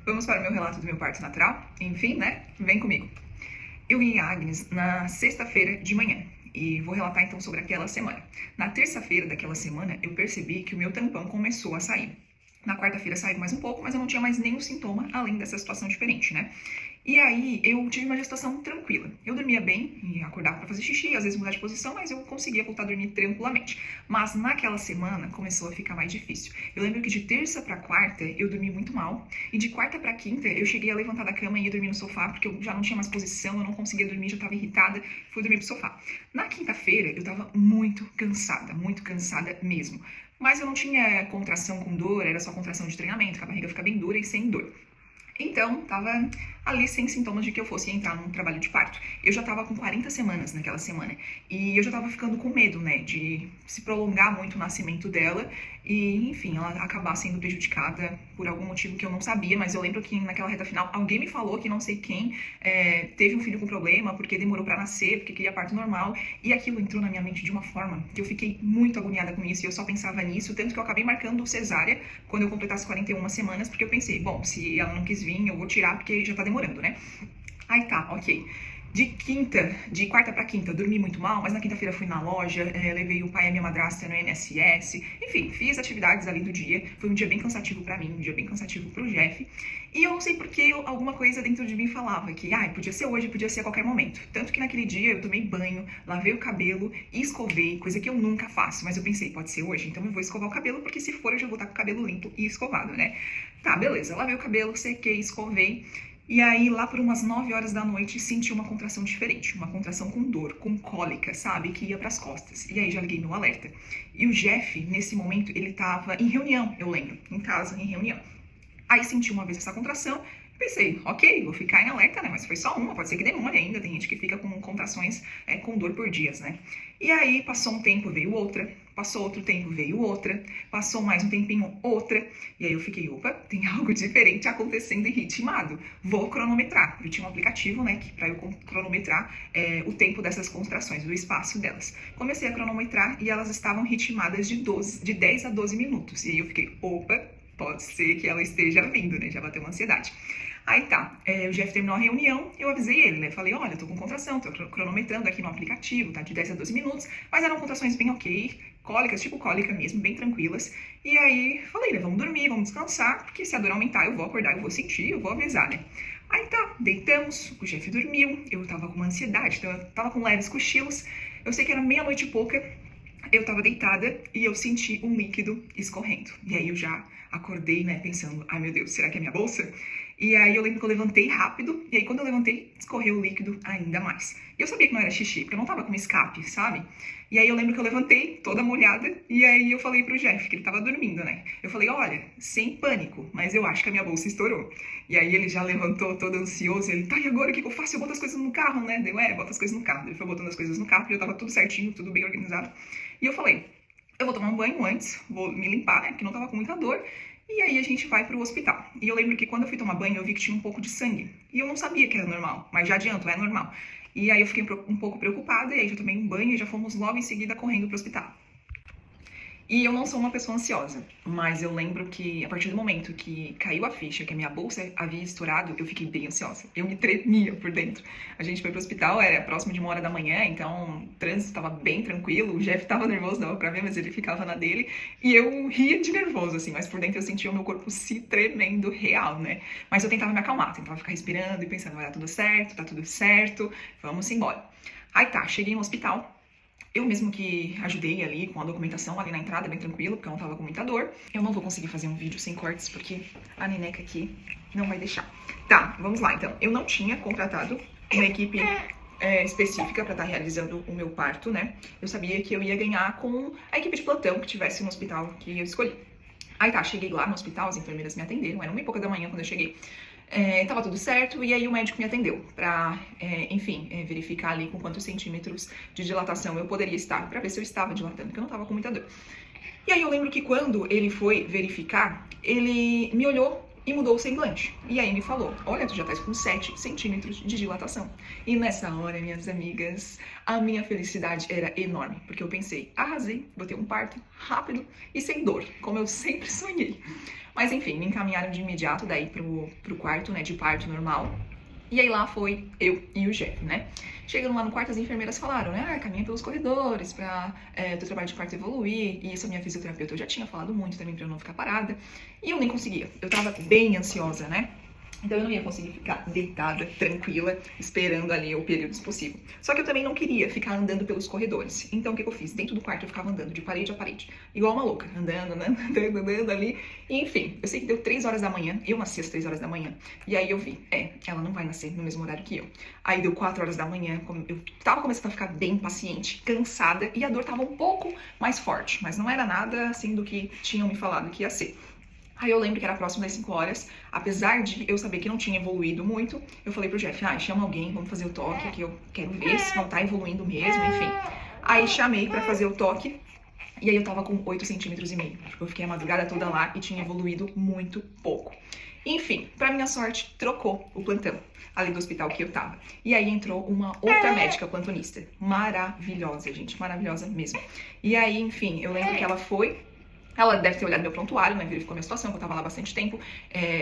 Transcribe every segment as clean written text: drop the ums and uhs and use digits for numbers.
Vamos para o meu relato do meu parto natural? Enfim, né? Vem comigo. Eu vim a Agnes na sexta-feira de manhã e vou relatar então sobre aquela semana. Na terça-feira daquela semana, eu percebi que o meu tampão começou a sair. Na quarta-feira saiu mais um pouco, mas eu não tinha mais nenhum sintoma além dessa situação diferente, né? E aí eu tive uma gestação tranquila. Eu dormia bem e acordava para fazer xixi, às vezes mudar de posição, mas eu conseguia voltar a dormir tranquilamente. Mas naquela semana começou a ficar mais difícil. Eu lembro que de terça para quarta eu dormi muito mal e de quarta para quinta eu cheguei a levantar da cama e ia dormir no sofá porque eu já não tinha mais posição, eu não conseguia dormir, já estava irritada, fui dormir pro sofá. Na quinta-feira eu estava muito cansada mesmo. Mas eu não tinha contração com dor, era só contração de treinamento, que a barriga fica bem dura e sem dor. Então, tava ali sem sintomas de que eu fosse entrar num trabalho de parto. Eu já tava com 40 semanas naquela semana. E eu já tava ficando com medo, né, de se prolongar muito o nascimento dela e, enfim, ela acabar sendo prejudicada por algum motivo que eu não sabia. Mas eu lembro que naquela reta final, alguém me falou que não sei quem teve um filho com problema porque demorou pra nascer, porque queria parto normal. E aquilo entrou na minha mente de uma forma que eu fiquei muito agoniada com isso e eu só pensava nisso. Tanto que eu acabei marcando cesárea quando eu completasse 41 semanas, porque eu pensei, bom, se ela não quis vir, eu vou tirar porque já tá demorando, né? Aí tá, ok. De quarta pra quinta, dormi muito mal, mas na quinta-feira fui na loja, levei o pai e a minha madrasta no INSS, enfim, fiz atividades ali do dia. Foi um dia bem cansativo pra mim, um dia bem cansativo pro Jeff. E eu não sei porque alguma coisa dentro de mim falava que, podia ser hoje, podia ser a qualquer momento. Tanto que naquele dia eu tomei banho, lavei o cabelo e escovei, coisa que eu nunca faço. Mas eu pensei, pode ser hoje, então eu vou escovar o cabelo, porque se for eu já vou estar com o cabelo limpo e escovado, né? Tá, beleza, lavei o cabelo, sequei, escovei. E aí, lá por umas 9 horas da noite, senti uma contração diferente. Uma contração com dor, com cólica, sabe? Que ia pras costas. E aí, já liguei meu alerta. E o Jeff, nesse momento, ele tava em reunião, eu lembro. Em casa, em reunião. Aí, senti uma vez essa contração. Pensei, ok, vou ficar em alerta, né? Mas foi só uma, pode ser que demore ainda. Tem gente que fica com contrações com dor por dias, né? E aí, passou um tempo, veio outra. Passou outro tempo, veio outra. Passou mais um tempinho, outra. E aí eu fiquei, opa, tem algo diferente acontecendo em ritmado. Vou cronometrar. Eu tinha um aplicativo, né, pra eu cronometrar o tempo dessas contrações, o espaço delas. Comecei a cronometrar e elas estavam ritmadas de 10 a 12 minutos. E aí eu fiquei, opa, pode ser que ela esteja vindo, né? Já bateu uma ansiedade. Aí tá, o Jeff terminou a reunião, eu avisei ele, né? Falei, olha, tô com contração, tô cronometrando aqui no aplicativo, tá? De 10 a 12 minutos, mas eram contrações bem ok, cólicas, tipo cólica mesmo, bem tranquilas. E aí, falei, né? Vamos dormir, vamos descansar, porque se a dor aumentar, eu vou acordar, eu vou sentir, eu vou avisar, né? Aí tá, deitamos, o Jeff dormiu, eu tava com uma ansiedade, então eu tava com leves cochilos, eu sei que era meia-noite e pouca, eu tava deitada e eu senti um líquido escorrendo. E aí eu já acordei, né, pensando, ai meu Deus, será que é minha bolsa? E aí eu lembro que eu levantei rápido, e aí quando eu levantei, escorreu o líquido ainda mais. E eu sabia que não era xixi, porque eu não tava com escape, sabe? E aí eu lembro que eu levantei, toda molhada, e aí eu falei pro Jeff, que ele tava dormindo, né? Eu falei, olha, sem pânico, mas eu acho que a minha bolsa estourou. E aí ele já levantou todo ansioso, ele, tá, e agora o que eu faço? Eu boto as coisas no carro, né? Deu, bota as coisas no carro. Ele foi botando as coisas no carro, e eu tava tudo certinho, tudo bem organizado. E eu falei, eu vou tomar um banho antes, vou me limpar, né? Porque não tava com muita dor. E aí a gente vai pro hospital. E eu lembro que quando eu fui tomar banho, eu vi que tinha um pouco de sangue. E eu não sabia que era normal, mas já adianto, é normal. E aí eu fiquei um pouco preocupada, e aí já tomei um banho e já fomos logo em seguida correndo pro hospital. E eu não sou uma pessoa ansiosa, mas eu lembro que a partir do momento que caiu a ficha, que a minha bolsa havia estourado, eu fiquei bem ansiosa. Eu me tremia por dentro. A gente foi pro hospital, era próximo de 1 hora da manhã, então o trânsito estava bem tranquilo, o Jeff tava nervoso, dava pra ver, mas ele ficava na dele. E eu ria de nervoso, assim, mas por dentro eu sentia o meu corpo se tremendo real, né? Mas eu tentava me acalmar, tentava ficar respirando e pensando, vai dar tudo certo, tá tudo certo, vamos embora. Aí tá, cheguei no hospital. Eu mesmo que ajudei ali com a documentação ali na entrada, bem tranquilo, porque eu não tava com muita dor. Eu não vou conseguir fazer um vídeo sem cortes, porque a neneca aqui não vai deixar. Tá, vamos lá então. Eu não tinha contratado uma equipe específica pra estar realizando o meu parto, né? Eu sabia que eu ia ganhar com a equipe de plantão que tivesse no hospital que eu escolhi. Aí tá, cheguei lá no hospital, as enfermeiras me atenderam, era 1h pouca da manhã quando eu cheguei. Tava tudo certo, e aí o médico me atendeu pra, enfim, verificar ali com quantos centímetros de dilatação eu poderia estar, pra ver se eu estava dilatando, porque eu não tava com muita dor. E aí eu lembro que quando ele foi verificar, ele me olhou e mudou o semblante. E aí me falou, olha, tu já tá com 7 centímetros de dilatação. E nessa hora, minhas amigas, a minha felicidade era enorme, porque eu pensei, arrasei, vou ter um parto rápido e sem dor, como eu sempre sonhei. Mas enfim, me encaminharam de imediato daí pro quarto, né, de parto normal. E aí lá foi eu e o Jeff, né? Chegando lá no quarto, as enfermeiras falaram, né? Caminha pelos corredores pra teu trabalho de parto evoluir. E isso a minha fisioterapeuta eu já tinha falado muito também pra eu não ficar parada. E eu nem conseguia. Eu tava bem ansiosa, né? Então eu não ia conseguir ficar deitada, tranquila, esperando ali o período possível. Só que eu também não queria ficar andando pelos corredores. Então o que eu fiz? Dentro do quarto eu ficava andando de parede a parede, igual uma louca, andando ali. E, enfim, eu sei que deu 3 horas da manhã, eu nasci às 3 horas da manhã. E aí eu vi, ela não vai nascer no mesmo horário que eu. Aí deu 4 horas da manhã, eu tava começando a ficar bem impaciente, cansada, e a dor tava um pouco mais forte, mas não era nada assim do que tinham me falado que ia ser. Aí eu lembro que era próximo das 5 horas, apesar de eu saber que não tinha evoluído muito, eu falei pro Jeff, chama alguém, vamos fazer o toque, que eu quero ver se não tá evoluindo mesmo, enfim. Aí chamei pra fazer o toque, e aí eu tava com 8,5 centímetros. Tipo, eu fiquei a madrugada toda lá e tinha evoluído muito pouco. Enfim, pra minha sorte, trocou o plantão ali do hospital que eu tava. E aí entrou uma outra médica plantonista, maravilhosa, gente, maravilhosa mesmo. E aí, enfim, eu lembro que ela deve ter olhado meu prontuário, né, verificou a minha situação, que eu tava lá há bastante tempo.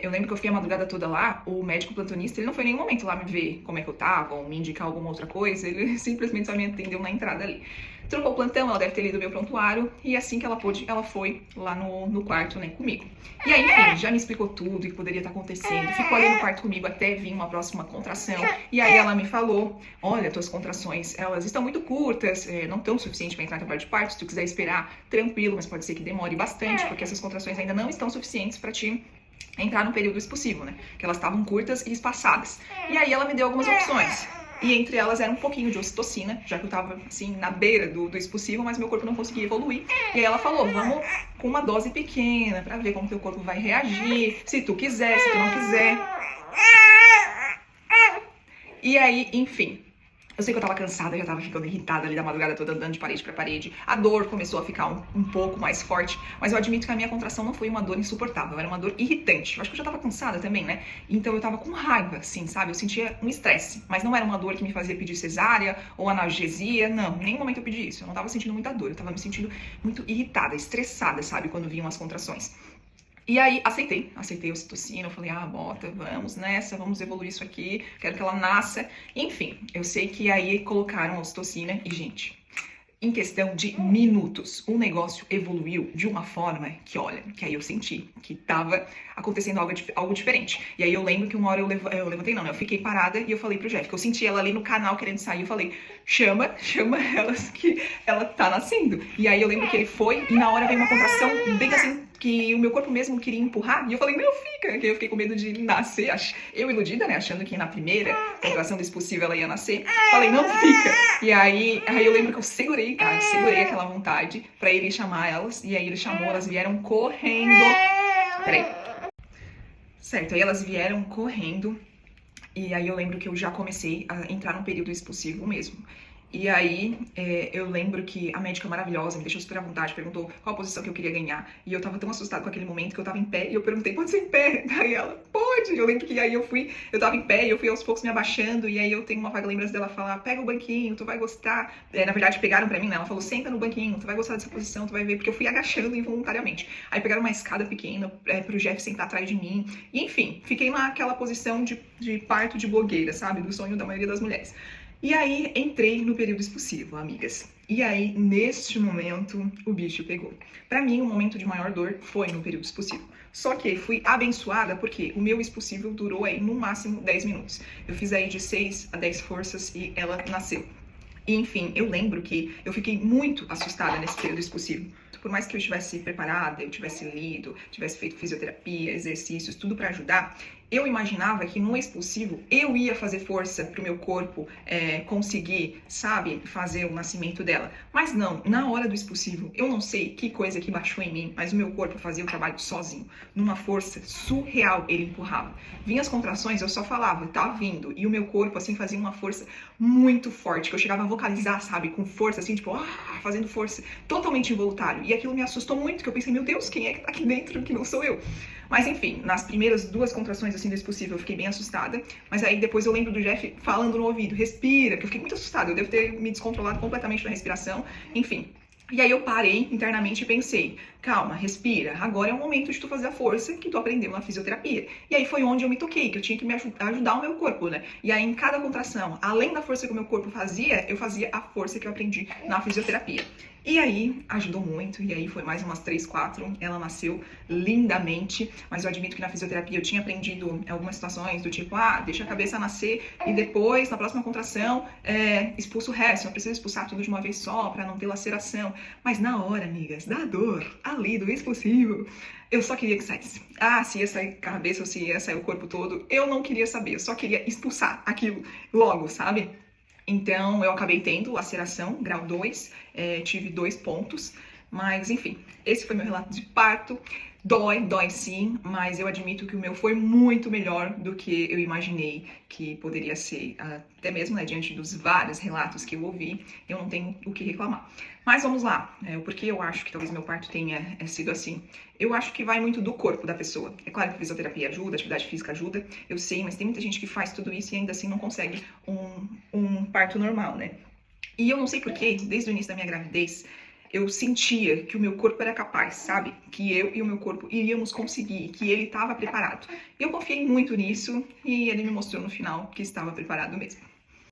Eu lembro que eu fiquei a madrugada toda lá, o médico plantonista, ele não foi em nenhum momento lá me ver como é que eu tava, ou me indicar alguma outra coisa, ele simplesmente só me atendeu na entrada ali. Trocou o plantão, ela deve ter lido meu prontuário, e assim que ela pôde, ela foi lá no quarto, né, comigo. E aí, enfim, já me explicou tudo que poderia estar acontecendo, ficou ali no quarto comigo até vir uma próxima contração, e aí ela me falou, olha, tuas contrações, elas estão muito curtas, não estão suficientes para entrar no trabalho de parto, se tu quiser esperar, tranquilo, mas pode ser que demore bastante, porque essas contrações ainda não estão suficientes para te entrar no período expulsivo, né, que elas estavam curtas e espaçadas. E aí ela me deu algumas opções. E entre elas era um pouquinho de ocitocina, já que eu tava, assim, na beira do expulsivo, mas meu corpo não conseguia evoluir. E aí ela falou, vamos com uma dose pequena, pra ver como teu corpo vai reagir, se tu quiser, se tu não quiser. E aí, enfim, eu sei que eu tava cansada, já tava ficando irritada ali da madrugada toda, andando de parede pra parede. A dor começou a ficar um pouco mais forte, mas eu admito que a minha contração não foi uma dor insuportável, era uma dor irritante. Eu acho que eu já tava cansada também, né? Então eu tava com raiva, assim, sabe? Eu sentia um estresse, mas não era uma dor que me fazia pedir cesárea ou analgesia, não. Em nenhum momento eu pedi isso, eu não tava sentindo muita dor, eu tava me sentindo muito irritada, estressada, sabe? Quando vinham as contrações. E aí, aceitei a ocitocina, eu falei, bota, vamos nessa, vamos evoluir isso aqui, quero que ela nasça. Enfim, eu sei que aí colocaram a ocitocina e, gente, em questão de minutos, o negócio evoluiu de uma forma que, olha, que aí eu senti que tava acontecendo algo diferente. E aí eu lembro que uma hora eu levantei, não, né? Eu fiquei parada e eu falei pro Jeff, que eu senti ela ali no canal querendo sair, eu falei, chama elas que ela tá nascendo. E aí eu lembro que ele foi e na hora veio uma contração bem assim, que o meu corpo mesmo queria empurrar, e eu falei, não, fica, que eu fiquei com medo de nascer, eu iludida, né, achando que na primeira contração do expulsivo ela ia nascer, falei, não, fica, e aí eu lembro que eu segurei, cara, segurei aquela vontade pra ele chamar elas, e aí ele chamou, elas vieram correndo, peraí, certo, aí elas vieram correndo, e aí eu lembro que eu já comecei a entrar num período expulsivo mesmo. E aí, eu lembro que a médica maravilhosa me deixou super à vontade, perguntou qual a posição que eu queria ganhar. E eu tava tão assustada com aquele momento que eu tava em pé e eu perguntei, pode ser em pé? Daí ela, pode! Eu lembro que aí eu tava em pé e eu fui aos poucos me abaixando. E aí eu tenho uma vaga lembrança dela falar, pega o banquinho, tu vai gostar. Na verdade, pegaram pra mim, né? Ela falou, senta no banquinho, tu vai gostar dessa posição, tu vai ver. Porque eu fui agachando involuntariamente. Aí pegaram uma escada pequena pro Jeff sentar atrás de mim. E enfim, fiquei naquela posição de parto de blogueira, sabe? Do sonho da maioria das mulheres. E aí, entrei no período expulsivo, amigas. E aí, neste momento, o bicho pegou. Pra mim, o momento de maior dor foi no período expulsivo. Só que fui abençoada porque o meu expulsivo durou aí no máximo 10 minutos. Eu fiz aí de 6 a 10 forças e ela nasceu. E, enfim, eu lembro que eu fiquei muito assustada nesse período expulsivo. Por mais que eu estivesse preparada, eu tivesse lido, tivesse feito fisioterapia, exercícios, tudo pra ajudar, eu imaginava que no expulsivo eu ia fazer força pro meu corpo conseguir, sabe, fazer o nascimento dela. Mas não, na hora do expulsivo, eu não sei que coisa que baixou em mim, mas o meu corpo fazia o trabalho sozinho. Numa força surreal, ele empurrava. Vinha as contrações, eu só falava, tá vindo. E o meu corpo, assim, fazia uma força muito forte, que eu chegava a vocalizar, sabe, com força, assim, tipo, fazendo força, totalmente involuntário. E aquilo me assustou muito, que eu pensei, meu Deus, quem é que tá aqui dentro que não sou eu? Mas enfim, nas primeiras 2 contrações assim do expulsivo eu fiquei bem assustada, mas aí depois eu lembro do Jeff falando no ouvido, respira, que eu fiquei muito assustada, eu devo ter me descontrolado completamente na respiração, enfim. E aí eu parei internamente e pensei, calma, respira, agora é o momento de tu fazer a força que tu aprendeu na fisioterapia. E aí foi onde eu me toquei, que eu tinha que ajudar o meu corpo, né? E aí em cada contração, além da força que o meu corpo fazia, eu fazia a força que eu aprendi na fisioterapia. E aí ajudou muito, e aí foi mais umas 3, 4, ela nasceu lindamente, mas eu admito que na fisioterapia eu tinha aprendido algumas situações do tipo, deixa a cabeça nascer e depois, na próxima contração, expulsa o resto, não precisa expulsar tudo de uma vez só para não ter laceração. Mas na hora, amigas, da dor, ali, do expulsivo, eu só queria que saísse. Se ia sair a cabeça ou se ia sair o corpo todo, eu não queria saber, eu só queria expulsar aquilo logo, sabe? Então, eu acabei tendo laceração, grau 2, tive 2 pontos, mas enfim, esse foi meu relato de parto. Dói sim, mas eu admito que o meu foi muito melhor do que eu imaginei que poderia ser. Até mesmo, né, diante dos vários relatos que eu ouvi, eu não tenho o que reclamar. Mas vamos lá, o porquê eu acho que talvez meu parto tenha sido assim. Eu acho que vai muito do corpo da pessoa. É claro que fisioterapia ajuda, atividade física ajuda, eu sei, mas tem muita gente que faz tudo isso e ainda assim não consegue um parto normal, né? E eu não sei porquê, desde o início da minha gravidez, eu sentia que o meu corpo era capaz, sabe? Que eu e o meu corpo iríamos conseguir, que ele estava preparado. Eu confiei muito nisso e ele me mostrou no final que estava preparado mesmo.